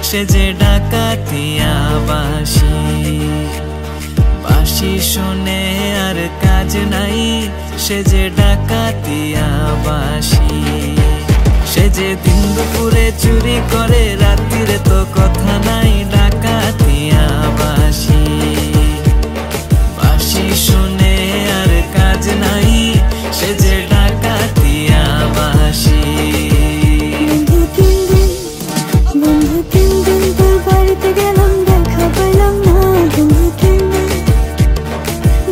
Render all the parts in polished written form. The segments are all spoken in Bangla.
সে যে ডাকাতিয়া বাঁশি। বাঁশি শুনে আর কাজ নাই, সে যে ডাকাতিয়া বাঁশি। সে যে দিন দুপুরে চুরি করে, রাত্রিরে তো কথা নাই, ডাকাতিয়া বাঁশি। বাঁশি শুনে আর কাজ নাই, সে যে ডাকাতিয়া বাঁশি। বন্ধু তিন দিন তোর বাড়িতে গেলাম, দেখা পাইলাম না। বন্ধু তিন দিন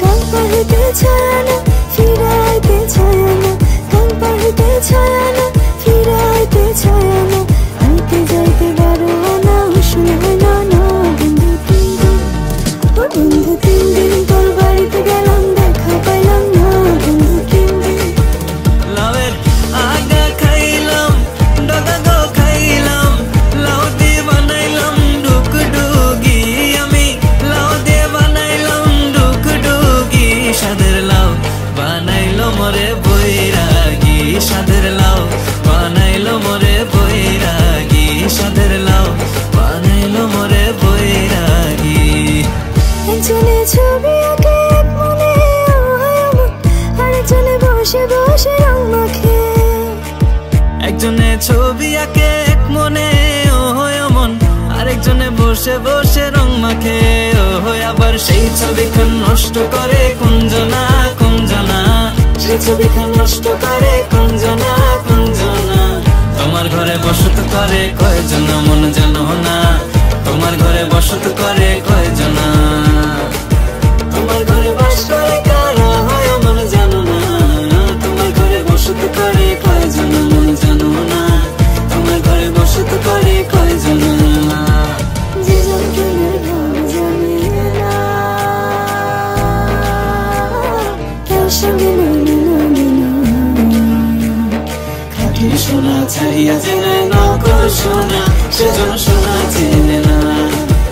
গান পাড়িতে ছায়া না, ফিরাইতে ছায়া না। গান পাড়িতে ছায়া না, ফিরাইতে ছায়া না। আইতে যাইতে বারো না, শুনে হয় না না। বন্ধু তিন দিন, বন্ধু তিন দিন তোর বাড়িতে গেলাম, দেখা পাইলাম না। বন্ধু তিন দিন লাউয়ের আগা খাইলাম, ডগা গো খাইলাম, লাউ দিয়ে বানাইলাম ডুগডুগি। আমি লাউ দিয়ে বানাইলাম ডুগডুগি। সাদের লাউ বানাইলো মোরে বৈরাগী, সাদের লাউ বানাইলো মোরে বৈরাগী, সাদের লাউ বানাইলো মোরে বৈরাগী। একজনে ছবি আঁকে এক মনে, আরেকজনে বসে বসে রং মাখে। একজনে ছবি আঁকে এক মনে, ও হয় অমন, আরেকজনে বসে বসে রং মাখে। ও হয় আবার সেই ছবিখান নষ্ট করে কুঞ্জনা কুঞ্জনা, সেই ছবিখান নষ্ট করে কুঞ্জনা কুঞ্জনা। তোমার ঘরে বসত করে কয়জনা মন জানো না, তোমার ঘরে বসত করে কয়জনা। তোমার ঘরে বাস করে কারা হয় মন জানো না, তোমার ঘরে বসত করে কয়জনা মন জানো না, তোমার ঘরে বসত করে কয়জনা। যে জন প্রেমের ভাব জানে না, তার সঙ্গে নামে নামে না। খাঁটি সোনা ছাড়িয়া জেনে নকল সোনা, সেজন সোনা চেনে না।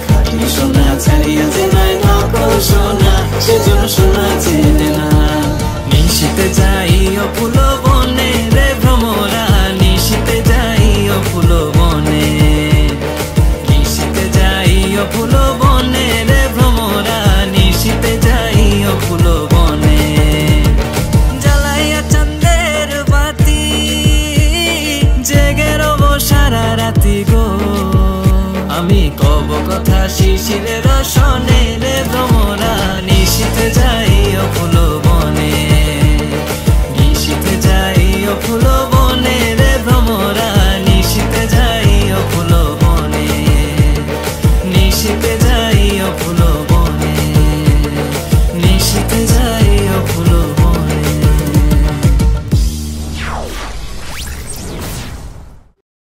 খাঁটি সোনা ছাড়িয়া জেনে নকল সোনা, সেজন সোনা চেনে না। নিশিতে যাইও ফুল বনে রে ভ্রমরা, নিশিতে যাইও ফুল বনে, নিশিতে যাইও ফুল বনে রে ভ্রমরা, নিশিতে যাইও ফুল বনে। জ্বালাইয়া চাঁদের বাতি জেগে রব সারা রাতি গো, আমি কব কথা শিশিরের সনে রে ভ্রমরা, নিশিতে যাইও ফুল বনে, নিশিতে যাইও ফুল বনে রে ভ্রমরা, নিশিতে যাইও ফুল বনে, নিশিতে যাইও ফুল